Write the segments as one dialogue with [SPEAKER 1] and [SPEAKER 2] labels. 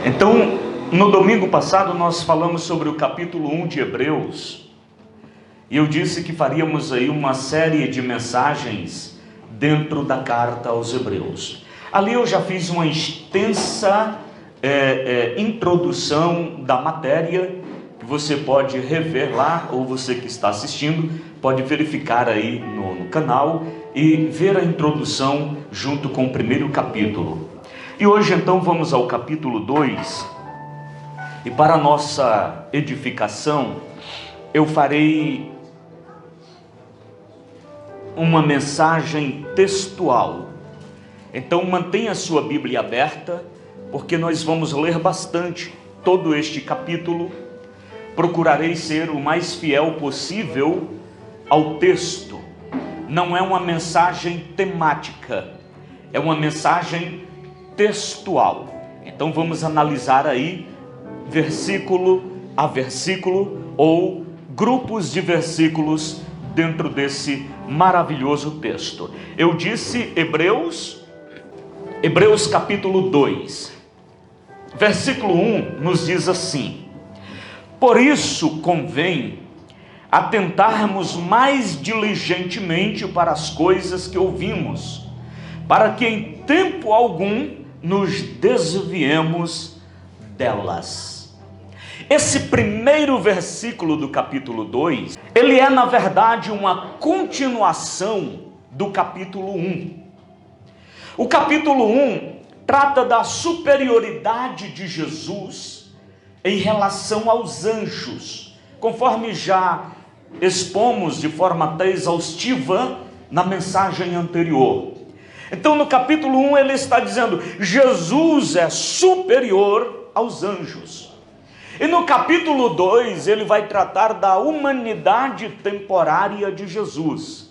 [SPEAKER 1] Então, no domingo passado nós falamos sobre o capítulo 1 de Hebreus, e eu disse que faríamos aí uma série de mensagens dentro da carta aos Hebreus. Ali eu já fiz uma extensa introdução da matéria, que você pode rever lá, ou você que está assistindo, pode verificar aí no canal e ver a introdução junto com o primeiro capítulo. E hoje então vamos ao capítulo 2, e para nossa edificação eu farei uma mensagem textual. Então mantenha a sua Bíblia aberta, porque nós vamos ler bastante todo este capítulo. Procurarei ser o mais fiel possível ao texto. Não é uma mensagem temática, é uma mensagem textual. Então vamos analisar aí versículo a versículo ou grupos de versículos dentro desse maravilhoso texto. Eu disse Hebreus capítulo 2, versículo 1 nos diz assim: por isso convém atentarmos mais diligentemente para as coisas que ouvimos, para que em tempo algum nos desviemos delas. Esse primeiro versículo do capítulo 2, ele é na verdade uma continuação do capítulo 1. O capítulo 1 trata da superioridade de Jesus em relação aos anjos, conforme já expomos de forma até exaustiva na mensagem anterior. Então no capítulo 1 ele está dizendo: Jesus é superior aos anjos. E no capítulo 2 ele vai tratar da humanidade temporária de Jesus.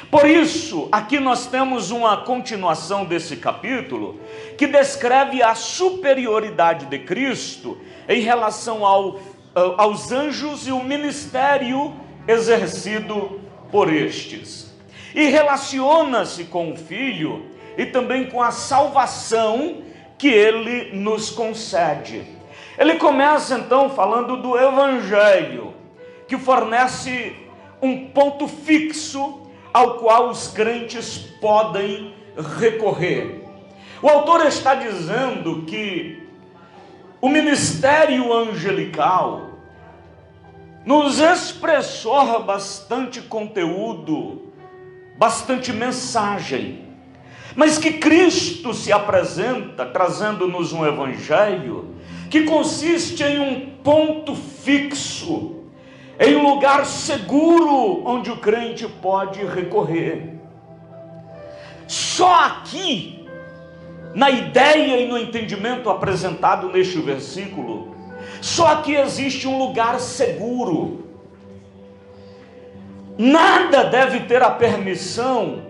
[SPEAKER 1] Por isso, aqui nós temos uma continuação desse capítulo que descreve a superioridade de Cristo em relação aos anjos e o ministério exercido por estes. E relaciona-se com o Filho e também com a salvação que ele nos concede. Ele começa então falando do Evangelho, que fornece um ponto fixo ao qual os crentes podem recorrer. O autor está dizendo que o ministério angelical nos expressou bastante conteúdo, bastante mensagem, mas que Cristo se apresenta trazendo-nos um evangelho que consiste em um ponto fixo, em um lugar seguro onde o crente pode recorrer. Só aqui, na ideia e no entendimento apresentado neste versículo, só aqui existe um lugar seguro. Nada deve ter a permissão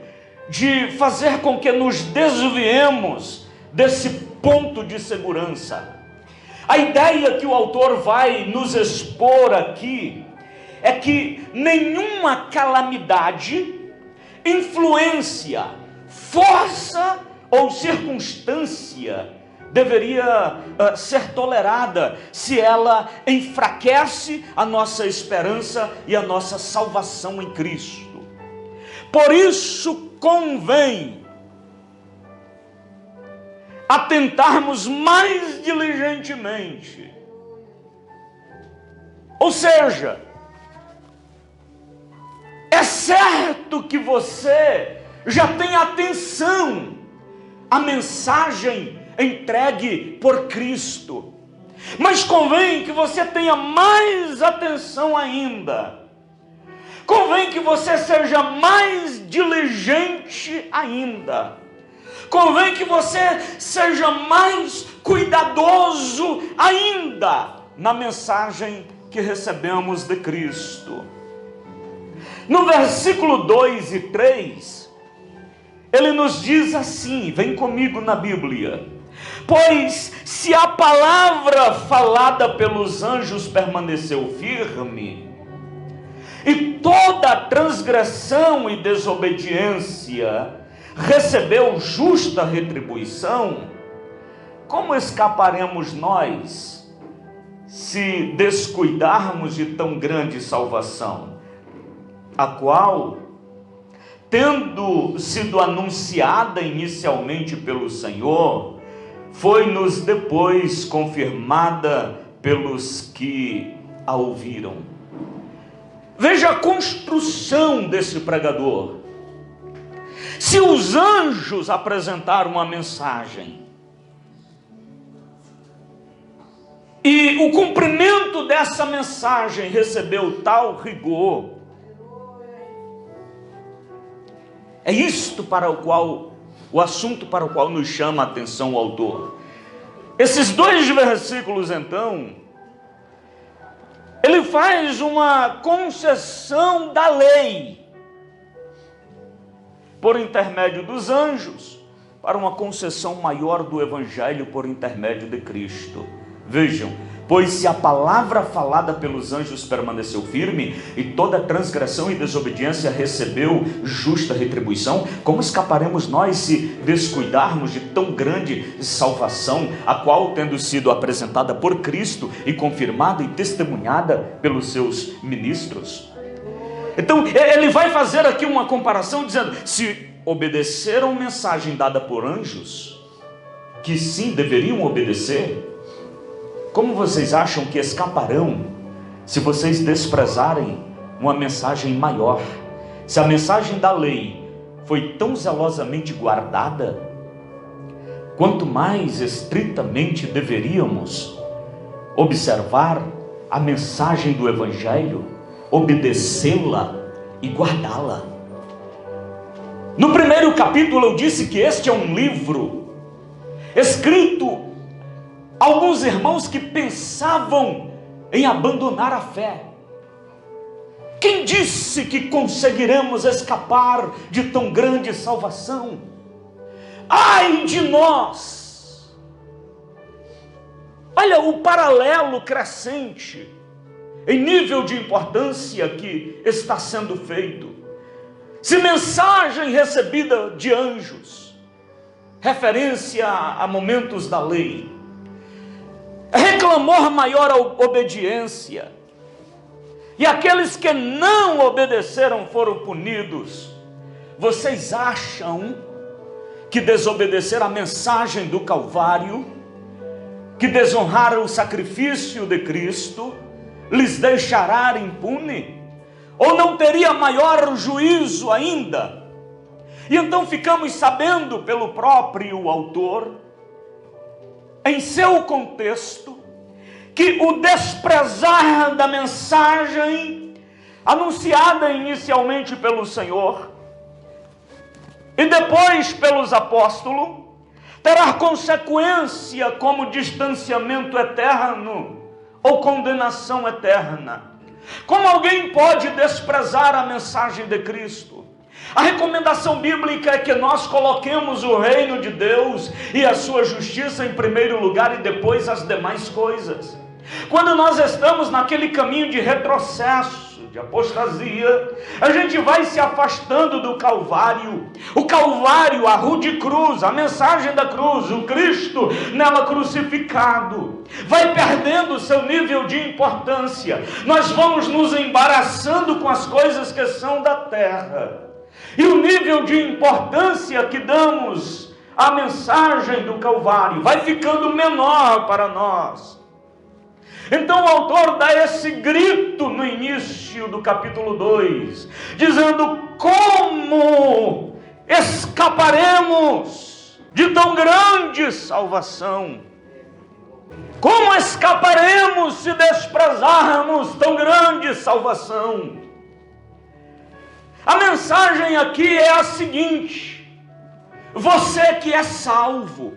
[SPEAKER 1] de fazer com que nos desviemos desse ponto de segurança. A ideia que o autor vai nos expor aqui é que nenhuma calamidade, influência, força ou circunstância deveria ser tolerada se ela enfraquece a nossa esperança e a nossa salvação em Cristo. Por isso convém atentarmos mais diligentemente. Ou seja, é certo que você já tem atenção à mensagem entregue por Cristo, mas convém que você tenha mais atenção ainda. Convém que você seja mais diligente ainda. Convém que você seja mais cuidadoso ainda na mensagem que recebemos de Cristo. No versículo 2 e 3, ele nos diz assim, vem comigo na Bíblia: pois se a palavra falada pelos anjos permaneceu firme, e toda transgressão e desobediência recebeu justa retribuição, como escaparemos nós se descuidarmos de tão grande salvação, a qual, tendo sido anunciada inicialmente pelo Senhor, foi-nos depois confirmada pelos que a ouviram. Veja a construção desse pregador. Se os anjos apresentaram uma mensagem, e o cumprimento dessa mensagem recebeu tal rigor, é isto para o qual, o assunto para o qual nos chama a atenção o autor. Esses 2 versículos, então, ele faz uma concessão da lei, por intermédio dos anjos, para uma concessão maior do Evangelho por intermédio de Cristo. Vejam, pois se a palavra falada pelos anjos permaneceu firme, e toda transgressão e desobediência recebeu justa retribuição, como escaparemos nós se descuidarmos de tão grande salvação, a qual, tendo sido apresentada por Cristo e confirmada e testemunhada pelos seus ministros? Então, ele vai fazer aqui uma comparação dizendo, se obedeceram mensagem dada por anjos, que sim, deveriam obedecer, como vocês acham que escaparão se vocês desprezarem uma mensagem maior? Se a mensagem da lei foi tão zelosamente guardada, quanto mais estritamente deveríamos observar a mensagem do Evangelho, obedecê-la e guardá-la. No primeiro capítulo eu disse que este é um livro escrito a alguns irmãos que pensavam em abandonar a fé. Quem disse que conseguiremos escapar de tão grande salvação? Ai de nós! Olha o paralelo crescente em nível de importância que está sendo feito. Se mensagem recebida de anjos, referência a momentos da lei, reclamor maior a obediência, e aqueles que não obedeceram foram punidos, vocês acham que desobedecer a mensagem do Calvário, que desonrar o sacrifício de Cristo, lhes deixará impune? Ou não teria maior juízo ainda? E então ficamos sabendo pelo próprio autor, em seu contexto, que o desprezar da mensagem anunciada inicialmente pelo Senhor e depois pelos apóstolos terá consequência como distanciamento eterno ou condenação eterna. Como alguém pode desprezar a mensagem de Cristo? A recomendação bíblica é que nós coloquemos o reino de Deus e a sua justiça em primeiro lugar e depois as demais coisas. Quando nós estamos naquele caminho de retrocesso, de apostasia, a gente vai se afastando do Calvário. O Calvário, a rude cruz, a mensagem da cruz, o Cristo nela crucificado, vai perdendo o seu nível de importância. Nós vamos nos embaraçando com as coisas que são da terra. E o nível de importância que damos à mensagem do Calvário vai ficando menor para nós. Então o autor dá esse grito no início do capítulo 2, dizendo: como escaparemos de tão grande salvação? Como escaparemos se desprezarmos tão grande salvação? A mensagem aqui é a seguinte: você que é salvo,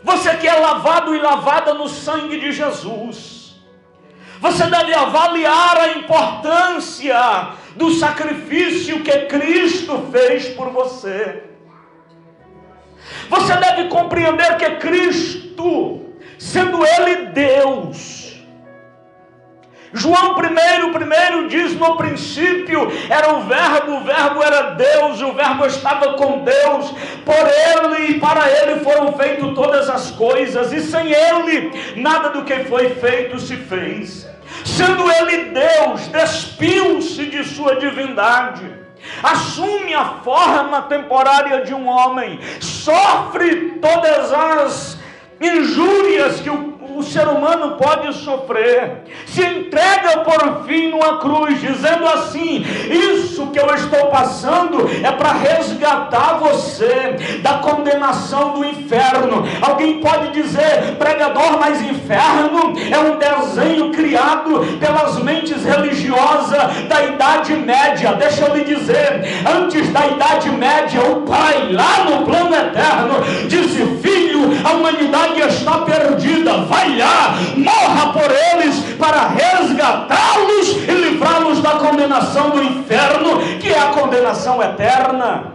[SPEAKER 1] você que é lavado e lavada no sangue de Jesus, você deve avaliar a importância do sacrifício que Cristo fez por você. Você deve compreender que Cristo, sendo Ele Deus, João primeiro diz: no princípio era o verbo era Deus, o verbo estava com Deus, por ele e para ele foram feitas todas as coisas, e sem ele nada do que foi feito se fez. Sendo ele Deus, despiu-se de sua divindade, assume a forma temporária de um homem, sofre todas as injúrias que o ser humano pode sofrer, se entrega por fim numa cruz, dizendo assim: isso que eu estou passando é para resgatar você da condenação do inferno. Alguém pode dizer: pregador, mas inferno é um desenho criado pelas mentes religiosas da Idade Média. Deixa eu lhe dizer, antes da Idade Média, o Pai lá no plano eterno disse: filho, a humanidade está perdida, vai lá, morra por eles para resgatá-los e livrá-los da condenação do inferno, que é a condenação eterna.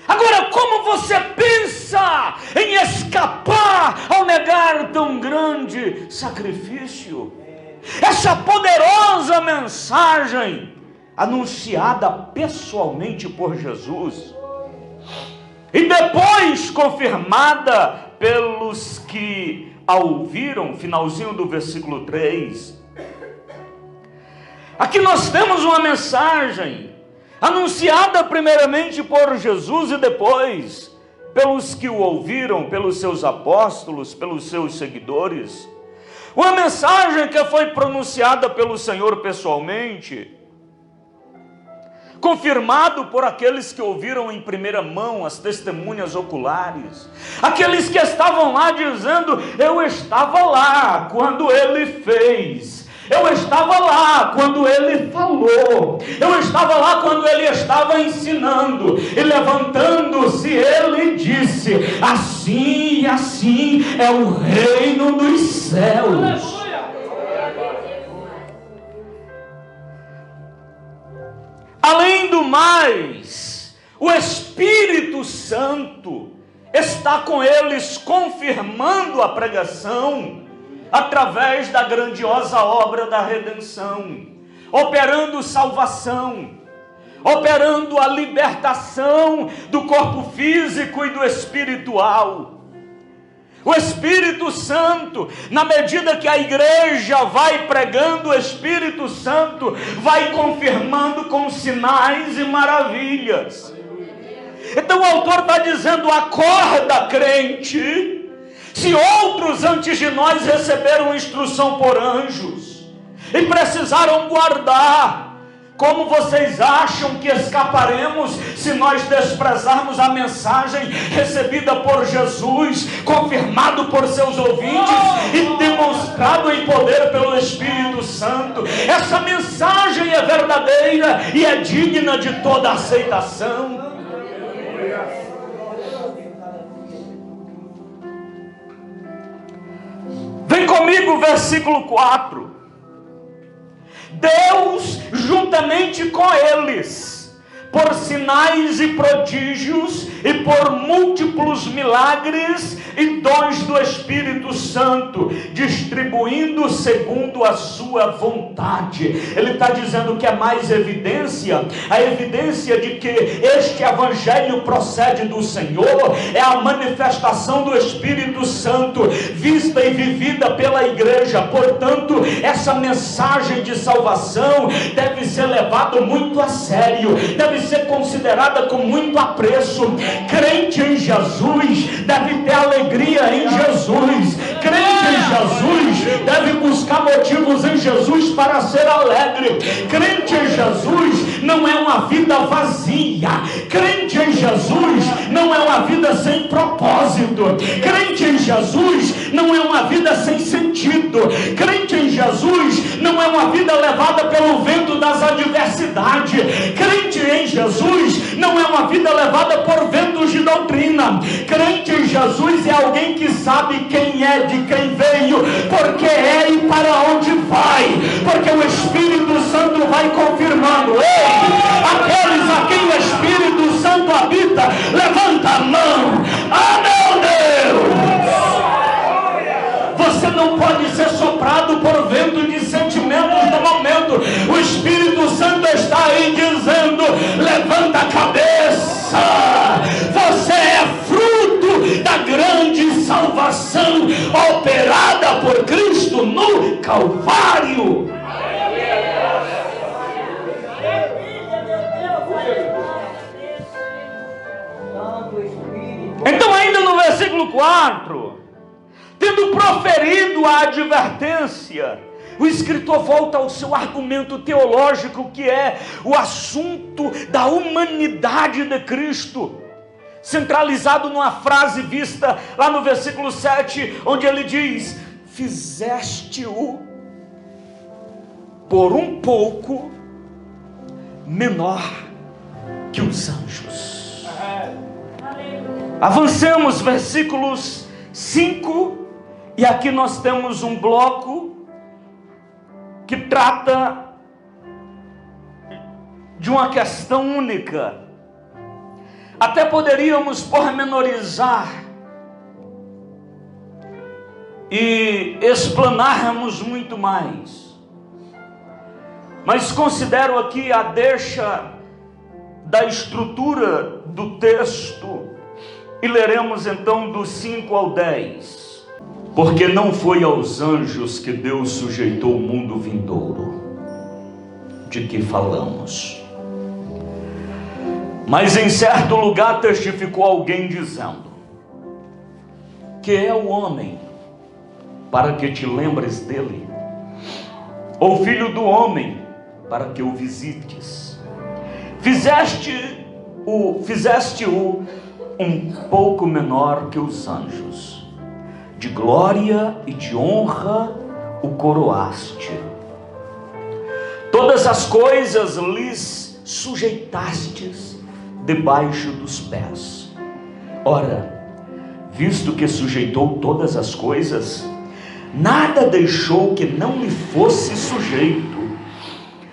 [SPEAKER 1] Agora, como você pensa em escapar ao negar tão grande sacrifício? Essa poderosa mensagem anunciada pessoalmente por Jesus e depois confirmada pelos que a ouviram, finalzinho do versículo 3. Aqui nós temos uma mensagem anunciada primeiramente por Jesus e depois pelos que o ouviram, pelos seus apóstolos, pelos seus seguidores. Uma mensagem que foi pronunciada pelo Senhor pessoalmente, confirmado por aqueles que ouviram em primeira mão, as testemunhas oculares, aqueles que estavam lá dizendo: eu estava lá quando ele fez, eu estava lá quando ele falou, eu estava lá quando ele estava ensinando, e levantando-se ele disse: assim e assim é o reino dos céus. Além do mais, o Espírito Santo está com eles confirmando a pregação através da grandiosa obra da redenção, operando salvação, operando a libertação do corpo físico e do espiritual. O Espírito Santo, na medida que a igreja vai pregando, o Espírito Santo vai confirmando com sinais e maravilhas. Então o autor está dizendo: acorda, crente. Se outros antes de nós receberam instrução por anjos e precisaram guardar, como vocês acham que escaparemos se nós desprezarmos a mensagem recebida por Jesus, confirmado por seus ouvintes e demonstrado em poder pelo Espírito Santo? Essa mensagem é verdadeira e é digna de toda aceitação. Vem comigo, versículo 4. Deus, juntamente com eles, por sinais e prodígios e por múltiplos milagres e dons do Espírito Santo, distribuindo segundo a sua vontade. Ele está dizendo que é mais evidência, a evidência de que este evangelho procede do Senhor, é a manifestação do Espírito Santo, vista e vivida pela igreja. Portanto, essa mensagem de salvação deve ser levada muito a sério, deve ser considerada com muito apreço. Crente em Jesus deve ter alegria em Jesus. Crente em Jesus deve buscar motivos em Jesus para ser alegre. Crente em Jesus não é uma vida vazia. Crente em Jesus não é uma vida sem propósito. Crente em Jesus não é uma vida sem sentido. Crente em Jesus não é uma vida levada pelo vento das adversidades. Crente em Jesus não é uma vida levada por ventos de doutrina. Crente em Jesus é alguém que sabe quem é, de quem veio, porque é e para onde vai, porque o Espírito Santo vai confirmando. Ei, aqueles a quem o Espírito Santo habita, levanta a mão. Ah, meu Deus! Você não pode ser soprado 4, tendo proferido a advertência, o escritor volta ao seu argumento teológico, que é o assunto da humanidade de Cristo, centralizado numa frase vista lá no versículo 7, onde ele diz: fizeste-o por um pouco menor que os anjos. Avancemos versículos 5, e aqui nós temos um bloco que trata de uma questão única. Até poderíamos pormenorizar e explanarmos muito mais, mas considero aqui a deixa da estrutura do texto e leremos então do 5 ao 10. Porque não foi aos anjos que Deus sujeitou o mundo vindouro, de que falamos. Mas em certo lugar testificou alguém dizendo: que é o homem, para que te lembres dele? Ou filho do homem, para que o visites? Fizeste-o um pouco menor que os anjos. De glória e de honra o coroaste. Todas as coisas lhes sujeitastes debaixo dos pés. Ora, visto que sujeitou todas as coisas, nada deixou que não lhe fosse sujeito.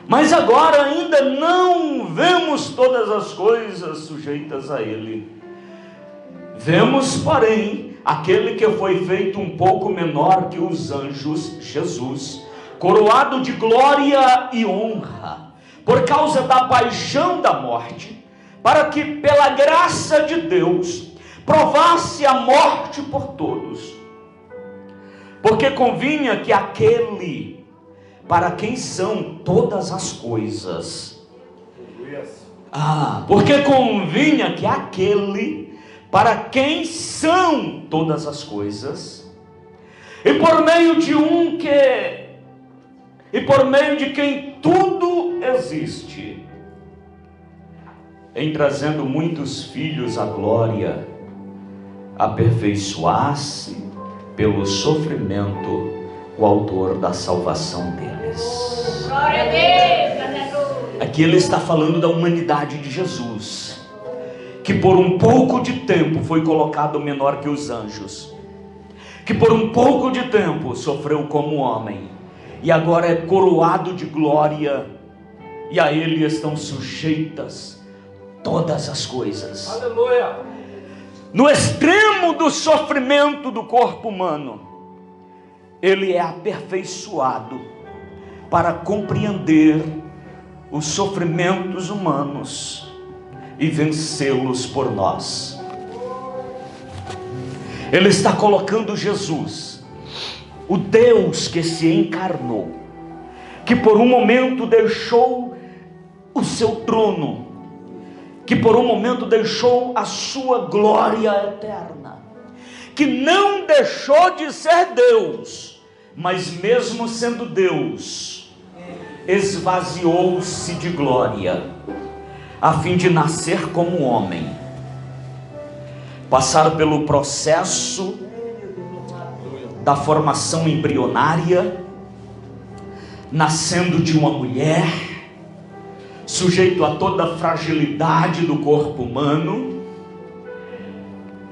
[SPEAKER 1] Mas agora ainda não vemos todas as coisas sujeitas a ele. Vemos, porém, aquele que foi feito um pouco menor que os anjos, Jesus, coroado de glória e honra, por causa da paixão da morte, para que pela graça de Deus provasse a morte por todos. Porque convinha que aquele para quem são todas as coisas, porque convinha que aquele para quem são todas as coisas, e por meio de quem tudo existe, em trazendo muitos filhos à glória, aperfeiçoasse pelo sofrimento o autor da salvação deles. Glória a Deus, aleluia. Aqui ele está falando da humanidade de Jesus, que por um pouco de tempo foi colocado menor que os anjos, que por um pouco de tempo sofreu como homem, e agora é coroado de glória, e a ele estão sujeitas todas as coisas. Aleluia! No extremo do sofrimento do corpo humano, ele é aperfeiçoado para compreender os sofrimentos humanos e vencê-los por nós. Ele está colocando Jesus, o Deus que se encarnou, que por um momento deixou o seu trono, que por um momento deixou a sua glória eterna, que não deixou de ser Deus, mas mesmo sendo Deus, esvaziou-se de glória, a fim de nascer como homem, passar pelo processo da formação embrionária, nascendo de uma mulher, sujeito a toda a fragilidade do corpo humano,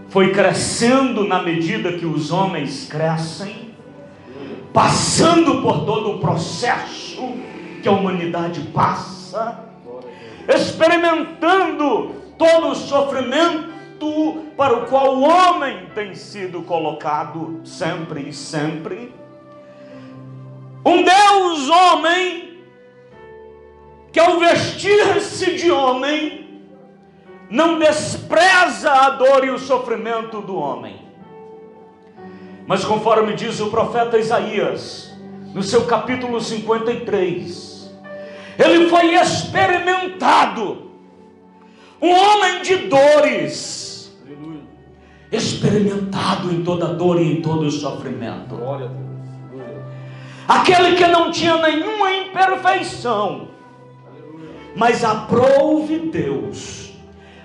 [SPEAKER 1] foi crescendo na medida que os homens crescem, passando por todo o processo que a humanidade passa, experimentando todo o sofrimento para o qual o homem tem sido colocado sempre e sempre. Um Deus homem, que ao vestir-se de homem, não despreza a dor e o sofrimento do homem. Mas conforme diz o profeta Isaías, no seu capítulo 53, ele foi experimentado, um homem de dores, experimentado em toda dor e em todo sofrimento.
[SPEAKER 2] Glória a Deus.
[SPEAKER 1] Aquele que não tinha nenhuma imperfeição, mas aprouve Deus,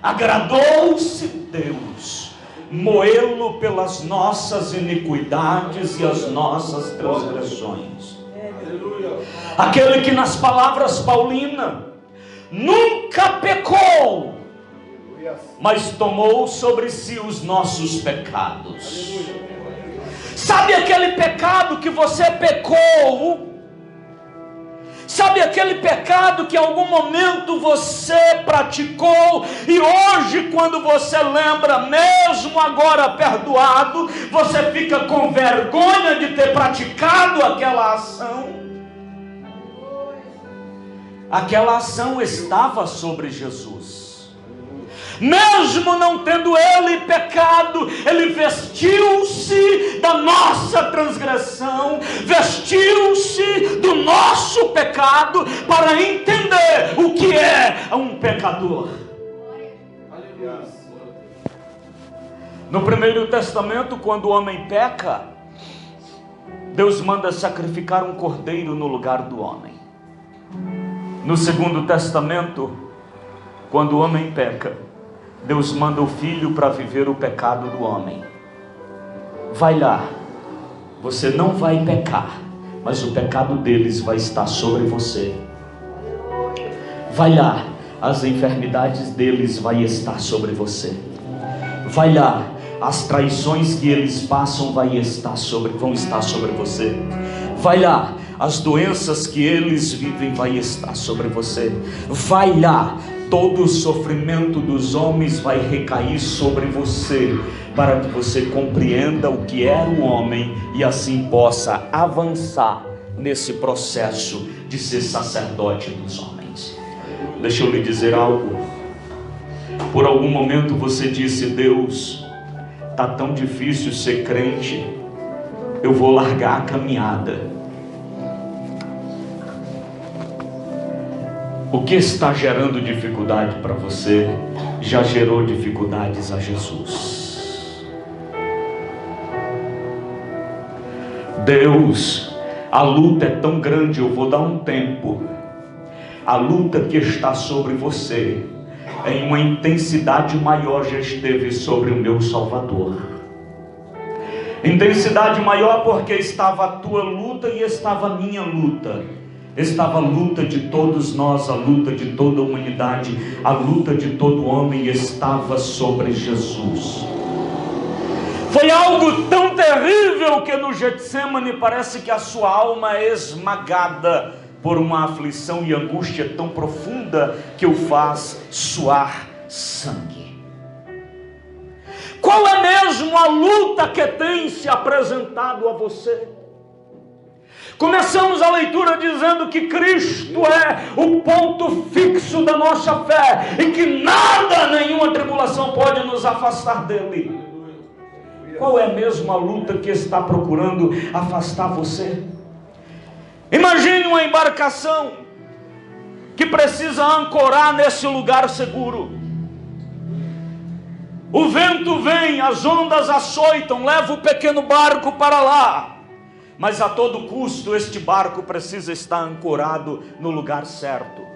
[SPEAKER 1] agradou-se Deus, moê-lo pelas nossas iniquidades e as nossas transgressões. Aquele que, nas palavras paulinas, nunca pecou, mas tomou sobre si os nossos pecados. Sabe aquele pecado que você pecou? Sabe aquele pecado que em algum momento você praticou e hoje, quando você lembra, mesmo agora perdoado, você fica com vergonha de ter praticado aquela ação? Aquela ação estava sobre Jesus. Mesmo não tendo ele pecado, ele vestiu-se da nossa transgressão, vestiu-se do nosso pecado para entender o que é um pecador. No Primeiro Testamento, quando o homem peca, Deus manda sacrificar um cordeiro no lugar do homem. No Segundo Testamento, quando o homem peca, Deus manda o Filho para viver o pecado do homem. Vai lá, você não vai pecar, mas o pecado deles vai estar sobre você. Vai lá, as enfermidades deles vai estar sobre você. Vai lá, as traições que eles passam vão estar sobre você. Vai lá, as doenças que eles vivem vai estar sobre você. Vai lá, todo o sofrimento dos homens vai recair sobre você, para que você compreenda o que era o homem e assim possa avançar nesse processo de ser sacerdote dos homens. Deixa eu lhe dizer algo. Por algum momento você disse: Deus, está tão difícil ser crente, eu vou largar a caminhada. O que está gerando dificuldade para você, já gerou dificuldades a Jesus. Deus, a luta é tão grande, eu vou dar um tempo. A luta que está sobre você, em uma intensidade maior, já esteve sobre o meu Salvador. Intensidade maior porque estava a tua luta e estava a minha luta. Estava a luta de todos nós, a luta de toda a humanidade, a luta de todo homem estava sobre Jesus. Foi algo tão terrível que no Getsemane parece que a sua alma é esmagada por uma aflição e angústia tão profunda que o faz suar sangue. Qual é mesmo a luta que tem se apresentado a você? Começamos a leitura dizendo que Cristo é o ponto fixo da nossa fé e que nada, nenhuma tribulação pode nos afastar dele. Qual é mesmo a luta que está procurando afastar você? Imagine uma embarcação que precisa ancorar nesse lugar seguro. O vento vem, as ondas açoitam, leva o pequeno barco para lá. Mas a todo custo este barco precisa estar ancorado no lugar certo.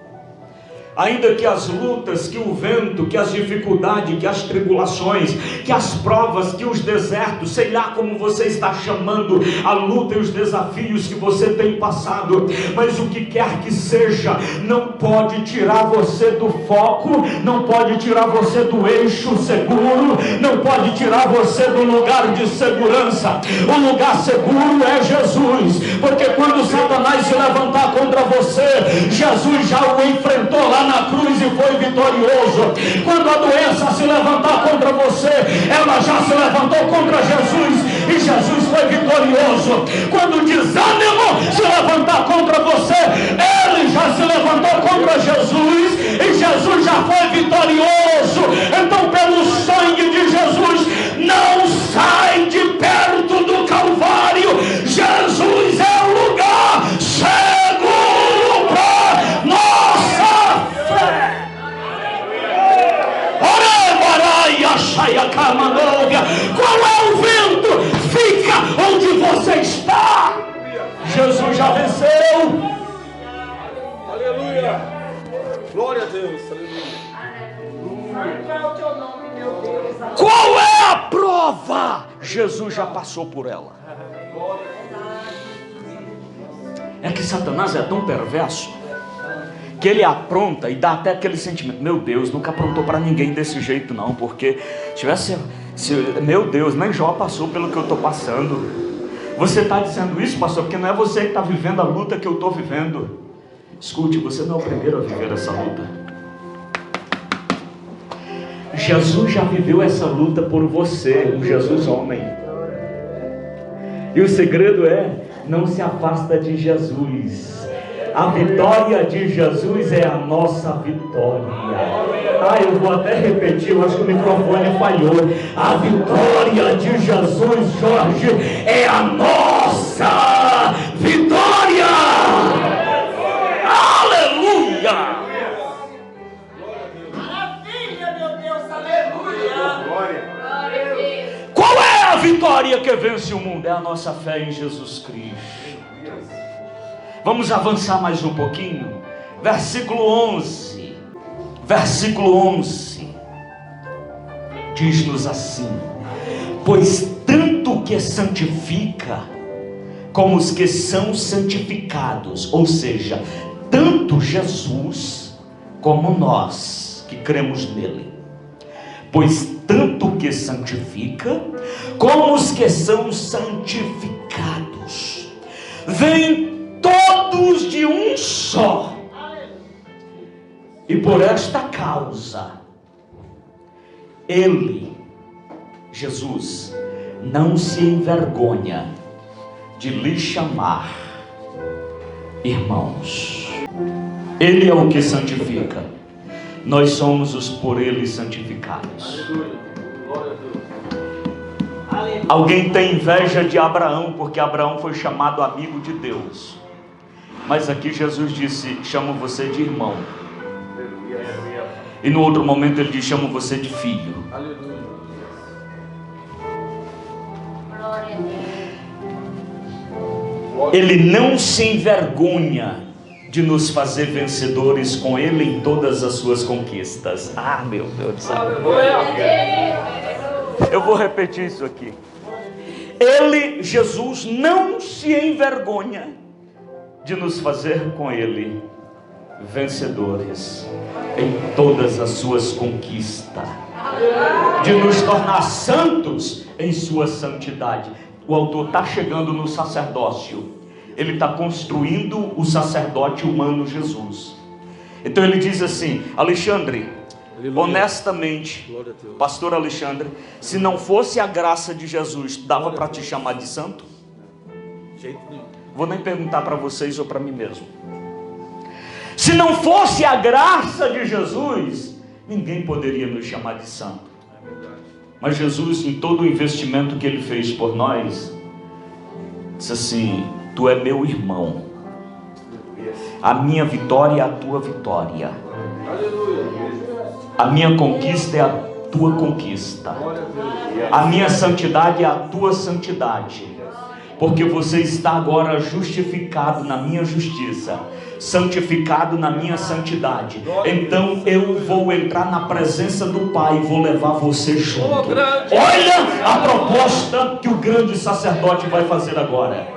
[SPEAKER 1] Ainda que as lutas, que o vento, que as dificuldades, que as tribulações, que as provas, que os desertos, sei lá como você está chamando a luta e os desafios que você tem passado, mas o que quer que seja, não pode tirar você do foco, não pode tirar você do eixo seguro, não pode tirar você do lugar de segurança. O lugar seguro é Jesus, porque quando Satanás se levantar contra você, Jesus já o enfrentou lá na cruz e foi vitorioso. Quando a doença se levantar contra você, ela já se levantou contra Jesus e Jesus foi vitorioso. Quando o desânimo se levantar contra você, ele já se levantou contra Jesus e Jesus já foi vitorioso. Então, pelo sangue de Jesus, não sai de perto do Calvário. Jesus é o lugar seguro para nossa fé. Ore, barai, achai, acamando. ouve. Qual é o vento? Fica onde você está. Jesus já venceu.
[SPEAKER 2] Aleluia. Glória a Deus.
[SPEAKER 1] Qual é a prova? Jesus já passou por ela. É que Satanás é tão perverso que ele apronta e dá até aquele sentimento: meu Deus, nunca aprontou para ninguém desse jeito não, porque meu Deus, nem Jó passou pelo que eu estou passando. Você está dizendo isso, pastor, porque não é você que está vivendo a luta que eu estou vivendo. Escute, você não é o primeiro a viver essa luta. Jesus já viveu essa luta por você, um Jesus homem. E o segredo é: não se afasta de Jesus. A vitória de Jesus é a nossa vitória. Eu vou até repetir, eu acho que o microfone falhou. A vitória de Jesus, Jorge, é a nossa vitória. Aleluia!
[SPEAKER 3] Maravilha, meu Deus, aleluia!
[SPEAKER 1] Qual é a vitória que vence o mundo? É a nossa fé em Jesus Cristo. Vamos avançar mais um pouquinho. Versículo 11. Versículo 11. Diz-nos assim: pois tanto que santifica, como os que são santificados, ou seja, tanto Jesus como nós que cremos nele. Pois tanto que santifica, como os que são santificados, vêm todos de um só. E por esta causa, ele, Jesus, não se envergonha de lhe chamar irmãos. Ele é o que santifica. Nós somos os por ele santificados. Alguém tem inveja de Abraão, porque Abraão foi chamado amigo de Deus. Mas aqui Jesus disse: chamo você de irmão. E no outro momento ele diz: chamo você de filho. Ele não se envergonha de nos fazer vencedores com ele em todas as suas conquistas. Meu Deus do céu. Eu vou repetir isso aqui. Ele, Jesus, não se envergonha de nos fazer com ele vencedores em todas as suas conquistas, de nos tornar santos em sua santidade. O autor está chegando no sacerdócio. Ele está construindo o sacerdote humano Jesus. Então ele diz assim: Alexandre, aleluia, honestamente, pastor Alexandre, se não fosse a graça de Jesus, dava para te chamar de santo?
[SPEAKER 2] Jeito nenhum.
[SPEAKER 1] Vou nem perguntar para vocês ou para mim mesmo. Se não fosse a graça de Jesus, ninguém poderia nos chamar de santo. Mas Jesus, em todo o investimento que ele fez por nós, disse assim: tu é meu irmão, a minha vitória é a tua vitória, a minha conquista é a tua conquista, a minha santidade é a tua santidade, porque você está agora justificado na minha justiça, santificado na minha santidade. Então eu vou entrar na presença do Pai e vou levar você junto. Olha a proposta que o grande sacerdote vai fazer agora.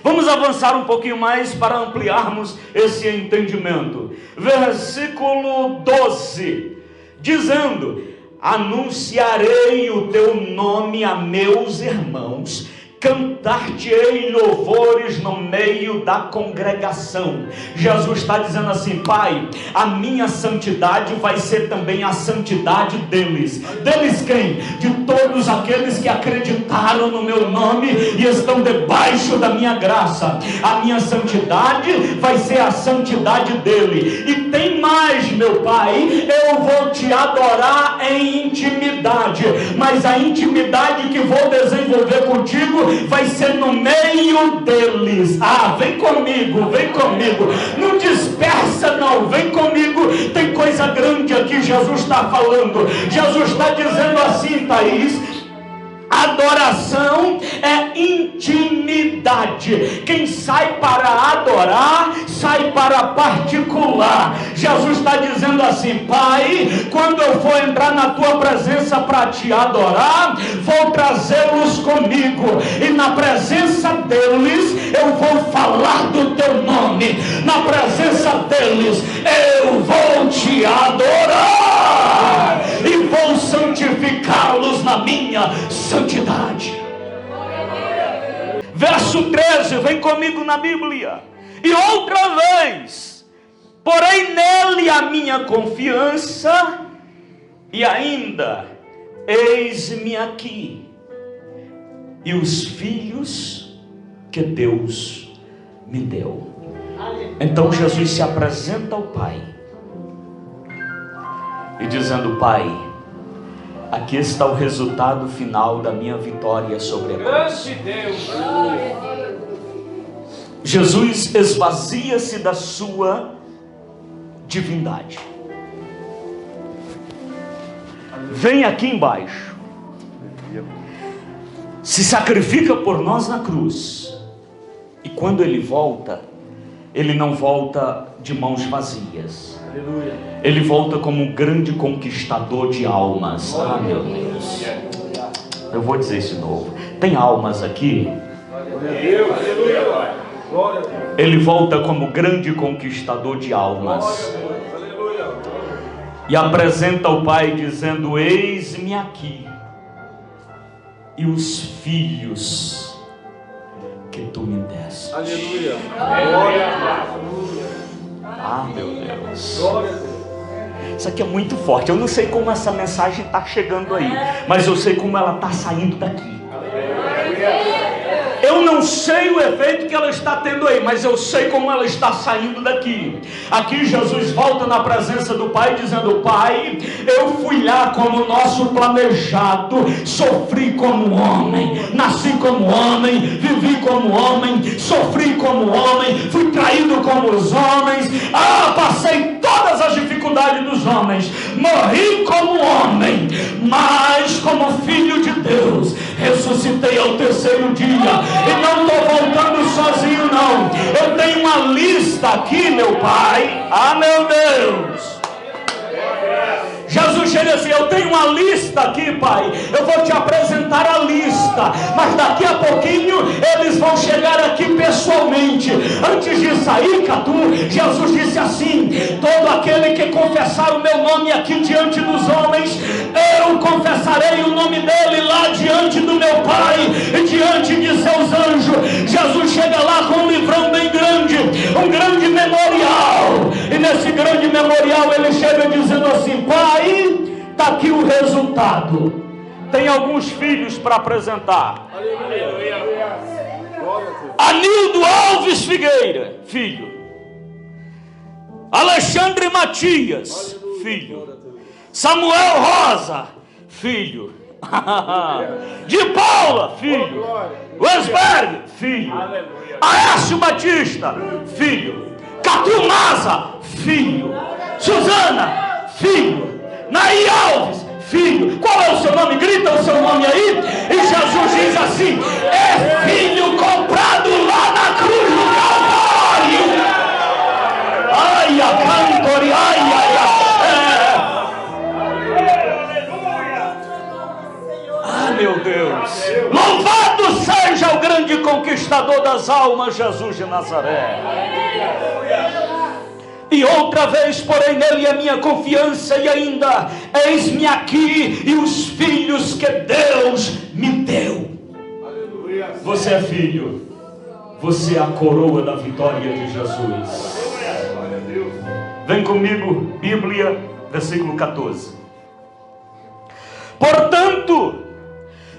[SPEAKER 1] Vamos avançar um pouquinho mais para ampliarmos esse entendimento. Versículo 12, dizendo: anunciarei o teu nome a meus irmãos, cantar-te-ei louvores no meio da congregação. Jesus está dizendo assim: Pai, a minha santidade vai ser também a santidade deles. Deles quem? De todos aqueles que acreditaram no meu nome e estão debaixo da minha graça. A minha santidade vai ser a santidade dele. E tem mais, meu Pai, eu vou te adorar em intimidade, mas a intimidade que vou desenvolver contigo vai ser no meio deles. Vem comigo, não dispersa não, vem comigo, Tem coisa grande aqui, Jesus está falando. Jesus está dizendo assim, Thaís: adoração é intimidade. Quem sai para adorar, sai para particular. Jesus está dizendo assim: Pai, quando eu for entrar na tua presença para te adorar, vou trazê-los comigo, e na presença deles eu vou falar do teu nome, na presença deles eu vou te adorar e vou santificá-los na minha santidade. Verso 13, vem comigo na Bíblia. E outra vez, porém nele a minha confiança, e ainda, eis-me aqui, e os filhos que Deus me deu. Então Jesus se apresenta ao Pai, e dizendo: Pai, aqui está o resultado final da minha vitória sobre a cruz. Jesus esvazia-se da sua divindade. Vem aqui embaixo, se sacrifica por nós na cruz, e quando ele volta, ele não volta de mãos vazias. Aleluia. Ele volta como um grande conquistador de almas. Ah, meu Deus, eu vou dizer isso de novo. Tem almas aqui? Ele volta como grande conquistador de almas, e apresenta ao Pai dizendo: eis-me aqui, e os filhos que tu me deste.
[SPEAKER 2] Aleluia.
[SPEAKER 1] Ah, meu Deus, isso aqui é muito forte. Eu não sei como essa mensagem está chegando aí, mas eu sei como ela está saindo daqui. Eu não sei o efeito que ela está tendo aí, mas eu sei como ela está saindo daqui. Aqui Jesus volta na presença do Pai dizendo: Pai, eu fui lá como nosso planejado, sofri como homem, nasci como homem, vivi como homem, sofri como homem, fui traído como os homens, passei todas as dificuldades dos homens, morri como homem, mas como filho de Deus, ressuscitei ao terceiro dia. E não estou voltando sozinho, não. Eu tenho uma lista aqui, meu Pai. Ah, meu Deus. Jesus chega assim: eu tenho uma lista aqui, Pai. Eu vou te apresentar a lista, mas daqui a pouquinho eles vão chegar aqui pessoalmente. Antes de sair, Catu, Jesus disse assim: todo aquele que confessar o meu nome aqui diante dos homens, eu confessarei o nome dele lá diante do meu Pai e diante de seus anjos. Jesus chega lá com um livrão bem grande, um grande memorial, e nesse grande memorial ele chega dizendo assim: Pai, está aqui o resultado. Tem alguns filhos para apresentar. Aleluia. Anildo Alves Figueira, filho. Alexandre Matias, filho. Samuel Rosa, filho. De Paula, filho. Wesberg, filho. Aécio Batista, filho. Catu Maza, filho. Suzana, filho. Naí Alves, filho. Qual é o seu nome? Grita o seu nome aí. E Jesus diz assim: é filho comprado lá na cruz do Calvário. Ai, a cantori, ai, ai, ah, meu Deus. Louvado seja o grande conquistador das almas, Jesus de Nazaré. E outra vez, porém, nele a minha confiança, e ainda, eis-me aqui, e os filhos que Deus me deu. Aleluia. Você é filho, você é a coroa da vitória de Jesus. Vem comigo, Bíblia, versículo 14. Portanto,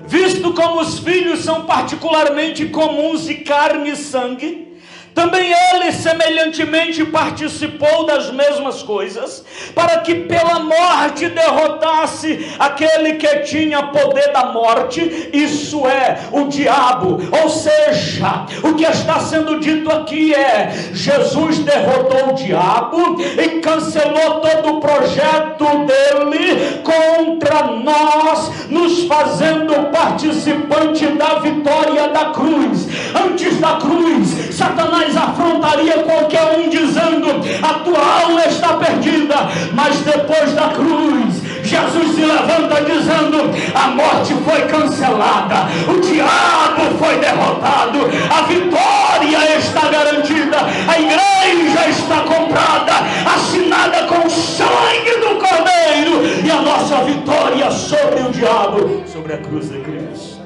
[SPEAKER 1] visto como os filhos são particularmente comuns de carne e sangue, Também ele semelhantemente participou das mesmas coisas, para que pela morte derrotasse aquele que tinha poder da morte, isso é, o diabo. Ou seja, o que está sendo dito aqui é: Jesus derrotou o diabo e cancelou todo o projeto dele contra nós, nos fazendo participante da vitória da cruz. Antes da cruz, Satanás afrontaria qualquer um dizendo: a tua alma está perdida. Mas depois da cruz, Jesus se levanta dizendo: a morte foi cancelada, o diabo foi derrotado, a vitória está garantida, a igreja está comprada, assinada com o sangue do Cordeiro, e a nossa vitória sobre o diabo, sobre a cruz de Cristo.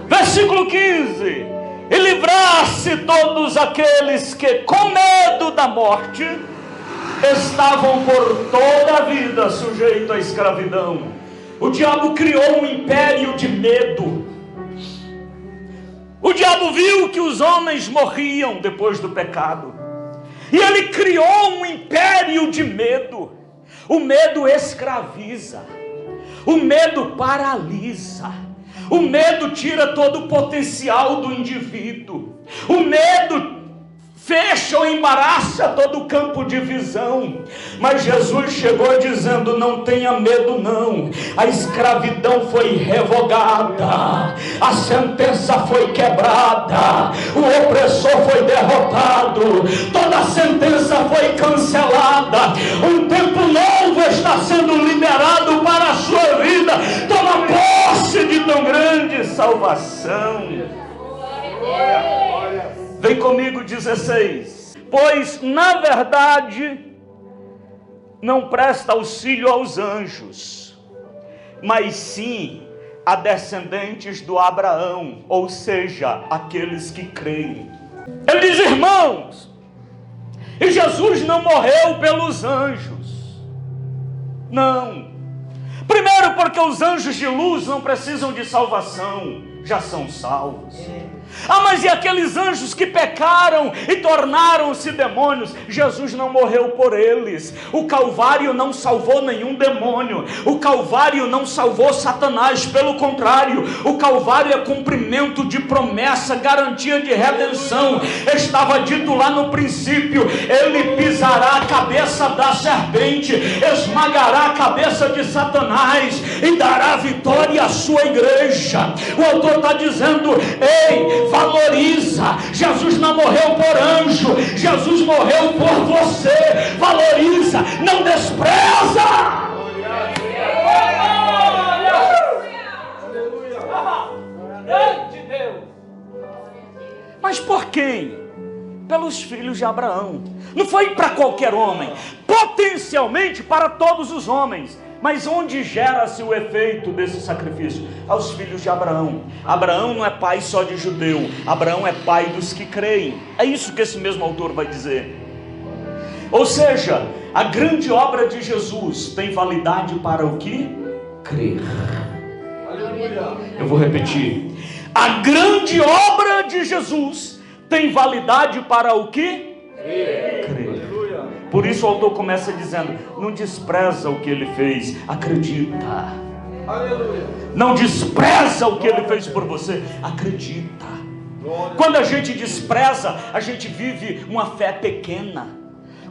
[SPEAKER 1] Versículo 15: e livrasse todos aqueles que, com medo da morte, estavam por toda a vida sujeitos à escravidão. O diabo criou um império de medo. O diabo viu que os homens morriam depois do pecado, e ele criou um império de medo. O medo escraviza, o medo paralisa, o medo tira todo o potencial do indivíduo. O medo fecha ou embaraça todo o campo de visão. Mas Jesus chegou dizendo: não tenha medo não. A escravidão foi revogada, a sentença foi quebrada, o opressor foi derrotado, toda a sentença foi cancelada. Um tempo novo está sendo liberado para a sua vida. Toma posse de tão grande salvação. Vem comigo, 16. Pois, na verdade, não presta auxílio aos anjos, mas sim a descendentes do Abraão, ou seja, aqueles que creem. Ele diz: irmãos, e Jesus não morreu pelos anjos. Não. Primeiro, porque os anjos de luz não precisam de salvação, já são salvos. Ah, mas e aqueles anjos que pecaram e tornaram-se demônios? Jesus não morreu por eles. O Calvário não salvou nenhum demônio. O Calvário não salvou Satanás. Pelo contrário, o Calvário é cumprimento de promessa, garantia de redenção. Estava dito lá no princípio: ele pisará a cabeça da serpente, esmagará a cabeça de Satanás e dará vitória à sua igreja. O autor está dizendo: ei, valoriza. Jesus não morreu por anjo, Jesus morreu por você. Valoriza, não despreza. Mas por quem? Pelos filhos de Abraão. Não foi para qualquer homem, potencialmente para todos os homens. Mas onde gera-se o efeito desse sacrifício? Aos filhos de Abraão. Abraão não é pai só de judeu, Abraão é pai dos que creem. É isso que esse mesmo autor vai dizer. Ou seja, a grande obra de Jesus tem validade para o que crer. Eu vou repetir: a grande obra de Jesus tem validade para o que crer. Por isso o autor começa dizendo: não despreza o que ele fez, acredita. Aleluia. Não despreza o que ele fez por você, acredita. Quando a gente despreza, a gente vive uma fé pequena.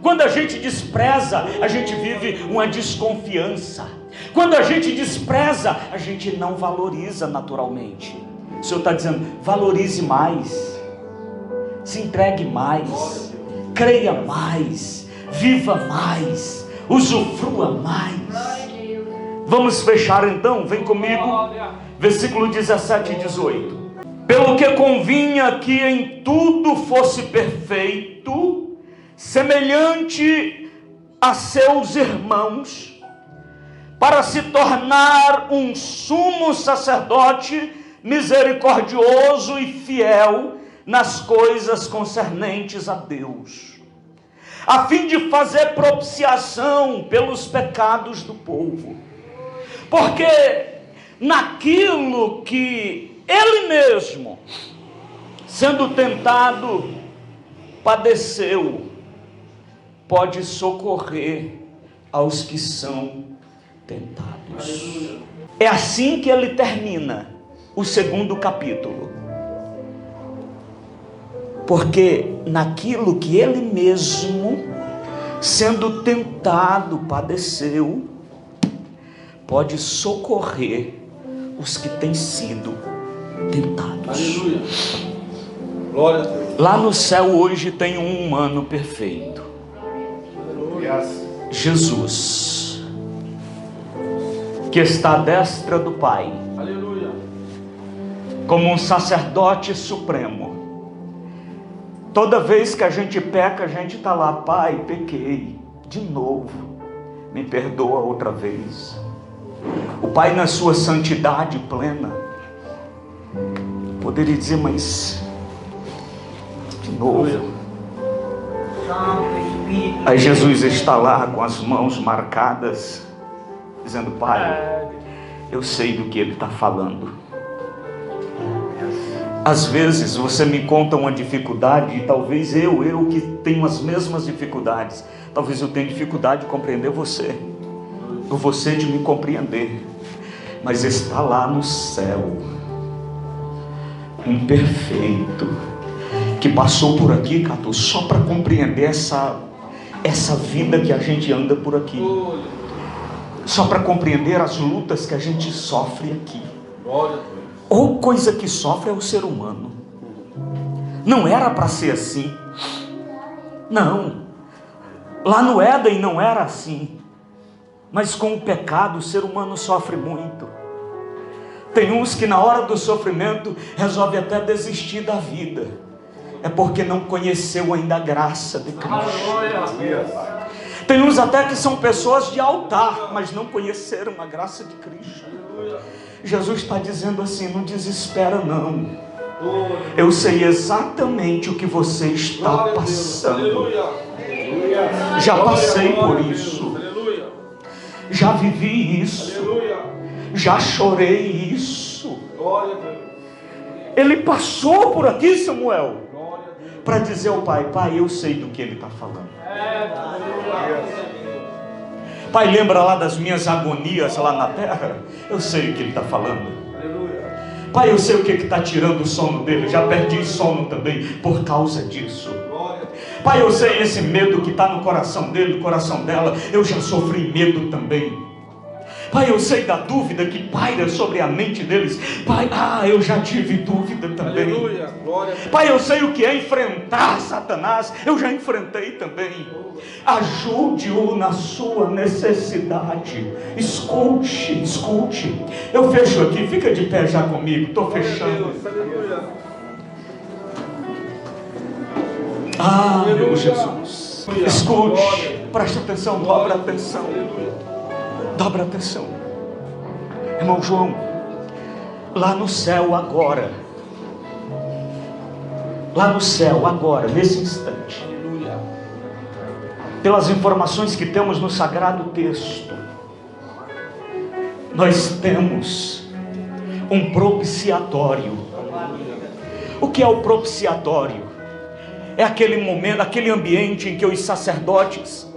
[SPEAKER 1] Quando a gente despreza, a gente vive uma desconfiança. Quando a gente despreza, a gente não valoriza naturalmente. O Senhor está dizendo: valorize mais, se entregue mais, creia mais, viva mais, usufrua mais. Vamos fechar então, vem comigo, versículo 17 e 18. Pelo que convinha que em tudo fosse perfeito, semelhante a seus irmãos, para se tornar um sumo sacerdote misericordioso e fiel nas coisas concernentes a Deus, a fim de fazer propiciação pelos pecados do povo. Porque naquilo que Ele mesmo sendo tentado, padeceu, pode socorrer aos que são tentados. É assim que ele termina o segundo capítulo. Porque naquilo que ele mesmo, sendo tentado, padeceu, pode socorrer os que têm sido tentados.
[SPEAKER 2] Aleluia. Glória a Deus.
[SPEAKER 1] Lá no céu hoje tem um humano perfeito. Jesus, que está à destra do Pai,
[SPEAKER 2] Aleluia.
[SPEAKER 1] como um sacerdote supremo. Toda vez que a gente peca, a gente está lá: Pai, pequei de novo, me perdoa outra vez. O Pai, na sua santidade plena, poderia dizer: mas de novo. Aí Jesus está lá com as mãos marcadas, dizendo: Pai, eu sei do que Ele está falando. Às vezes você me conta uma dificuldade, e talvez eu que tenho as mesmas dificuldades, talvez eu tenha dificuldade de compreender você, ou você de me compreender, mas está lá no céu um perfeito, que passou por aqui, Catu, só para compreender essa vida que a gente anda por aqui, só para compreender as lutas que a gente sofre aqui.
[SPEAKER 2] Glória a Deus.
[SPEAKER 1] Ou coisa que sofre é o ser humano. Não era para ser assim. Não. Lá no Éden não era assim. Mas com o pecado o ser humano sofre muito. Tem uns que na hora do sofrimento resolve até desistir da vida. É porque não conheceu ainda a graça de Cristo. Tem uns até que são pessoas de altar, mas não conheceram a graça de Cristo. Jesus está dizendo assim: não desespera não. Eu sei exatamente o que você está passando. Já passei por isso. Já vivi isso. Já chorei isso. Ele passou por aqui, Samuel, para dizer ao pai: Pai, eu sei do que ele está falando. Pai, lembra lá das minhas agonias lá na terra? Eu sei o que ele está falando. Pai, eu sei o que está tirando o sono dele. Já perdi sono também por causa disso. Pai, eu sei esse medo que está no coração dele, no coração dela. Eu já sofri medo também. Pai, eu sei da dúvida que paira sobre a mente deles. Pai, eu já tive dúvida também.
[SPEAKER 2] Aleluia. Glória a Deus.
[SPEAKER 1] Pai, eu sei o que é enfrentar Satanás. Eu já enfrentei também. Ajude-o na sua necessidade. Escute, escute. Eu fecho aqui, fica de pé já comigo. Estou fechando. Meu Jesus. Escute, preste atenção, dobra atenção. Dobra atenção. Irmão João, lá no céu agora, nesse instante, pelas informações que temos no Sagrado Texto, nós temos um propiciatório. O que é o propiciatório? É aquele momento, aquele ambiente em que os sacerdotes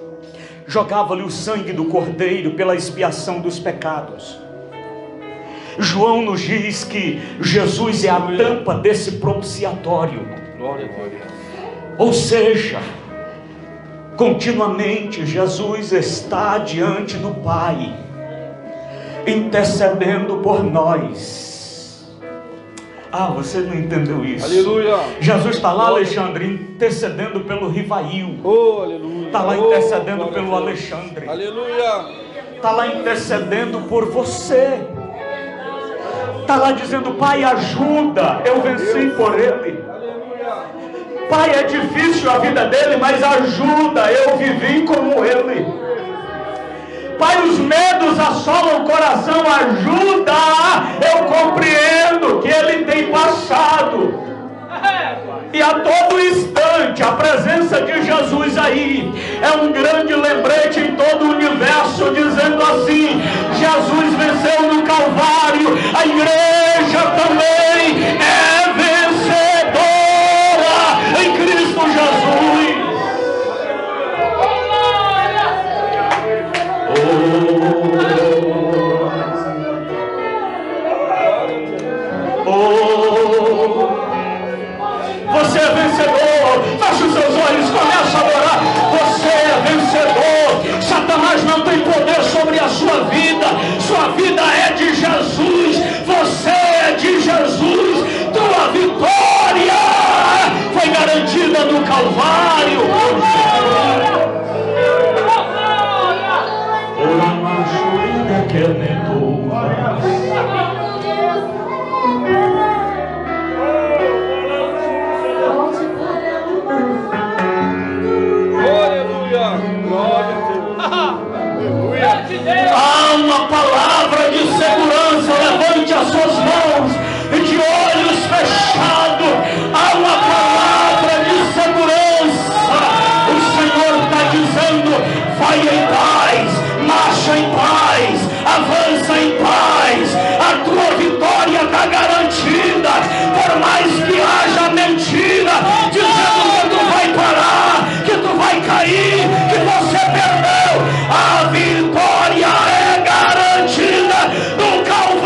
[SPEAKER 1] jogavam-lhe o sangue do cordeiro pela expiação dos pecados. João nos diz que Jesus é a tampa desse propiciatório.
[SPEAKER 2] Glória a Deus.
[SPEAKER 1] Ou seja, continuamente Jesus está diante do Pai, intercedendo por nós. Você não entendeu isso?
[SPEAKER 2] Aleluia.
[SPEAKER 1] Jesus está lá, Alexandre, intercedendo pelo Rivail.
[SPEAKER 2] Aleluia.
[SPEAKER 1] Está lá intercedendo pelo Alexandre.
[SPEAKER 2] Aleluia.
[SPEAKER 1] Está lá intercedendo por você. Está lá dizendo: Pai, ajuda, eu venci por ele. Pai, é difícil a vida dele, mas ajuda, eu vivi como ele. Pai, os medos assolam o coração, ajuda, eu compreendo que ele tem passado. E a todo instante a presença de Jesus aí é um grande lembrete em todo o universo, dizendo assim: Jesus venceu no Calvário, a igreja também é vencedora. Jesus, você é de Jesus, tua vitória foi garantida no Calvário. Há uma palavra de segurança. Levante as suas mãos e de olhos fechados. Há uma palavra de segurança. O Senhor está dizendo: vai em paz, marcha em paz, avança em paz. A tua vitória está garantida. Por mais que haja mentira dizendo que tu vai parar, que tu vai cair, que você perdeu, a vitória é garantida no Calvário.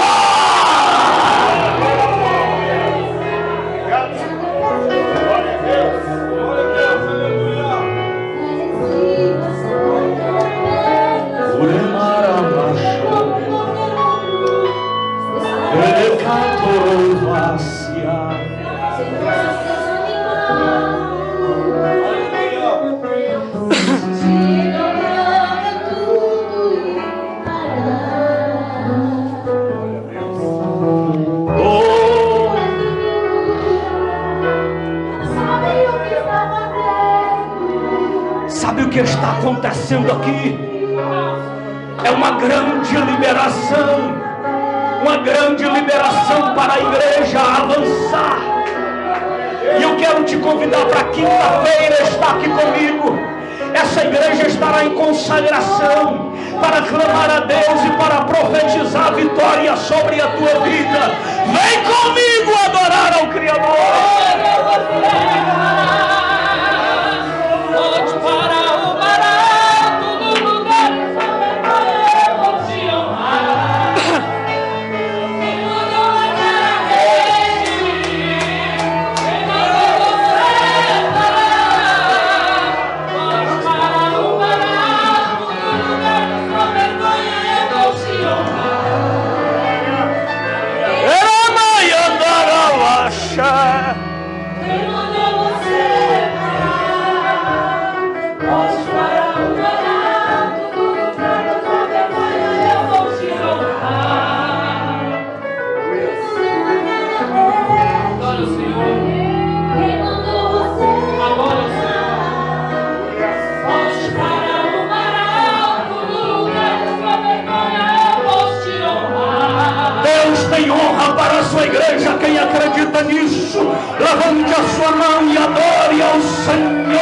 [SPEAKER 1] Sabe o que está acontecendo aqui? É uma grande liberação. Uma grande liberação para a igreja avançar. E eu quero te convidar para quinta-feira estar aqui comigo. Essa igreja estará em consagração para clamar a Deus e para profetizar vitória sobre a tua vida. Vem comigo adorar ao Criador. Igreja, quem acredita nisso, levante a sua mão e adore ao Senhor.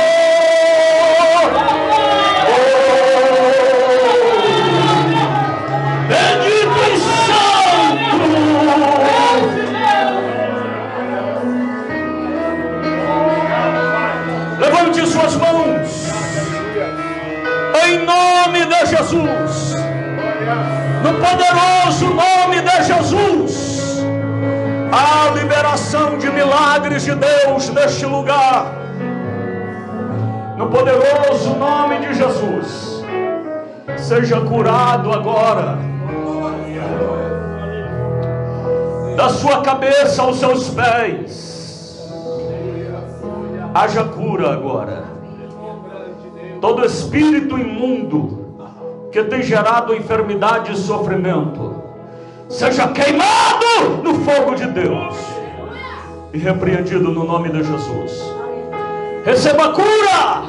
[SPEAKER 1] Bendito e santo. Levante suas mãos em nome de Jesus, no poderoso nome de Jesus. A liberação de milagres de Deus neste lugar, no poderoso nome de Jesus. Seja curado agora, da sua cabeça aos seus pés. Haja cura agora. Todo espírito imundo que tem gerado enfermidade e sofrimento, seja queimado no fogo de Deus e repreendido no nome de Jesus. Receba cura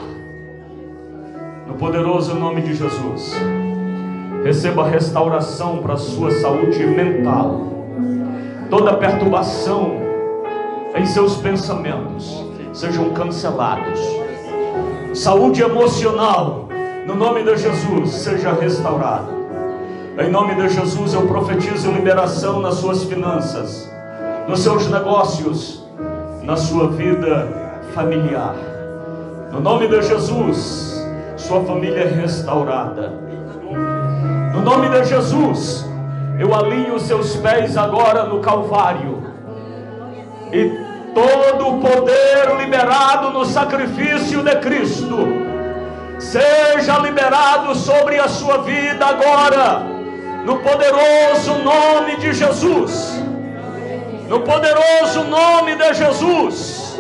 [SPEAKER 1] no poderoso nome de Jesus. Receba restauração para a sua saúde mental. Toda perturbação em seus pensamentos sejam cancelados. Saúde emocional, no nome de Jesus, seja restaurada. Em nome de Jesus eu profetizo liberação nas suas finanças, nos seus negócios, na sua vida familiar. No nome de Jesus, sua família é restaurada. No nome de Jesus, eu alinho os seus pés agora no Calvário. E todo o poder liberado no sacrifício de Cristo seja liberado sobre a sua vida agora. no poderoso nome de Jesus. No poderoso nome de Jesus.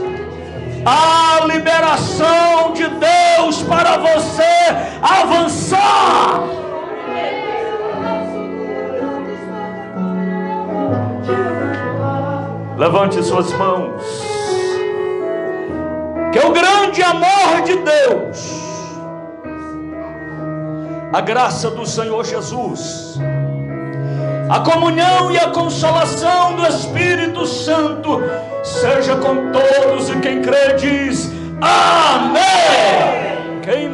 [SPEAKER 1] A liberação de Deus para você avançar. Levante suas mãos. Que o grande amor de Deus, a graça do Senhor Jesus, a comunhão e a consolação do Espírito Santo seja com todos, e quem crê diz amém. Quem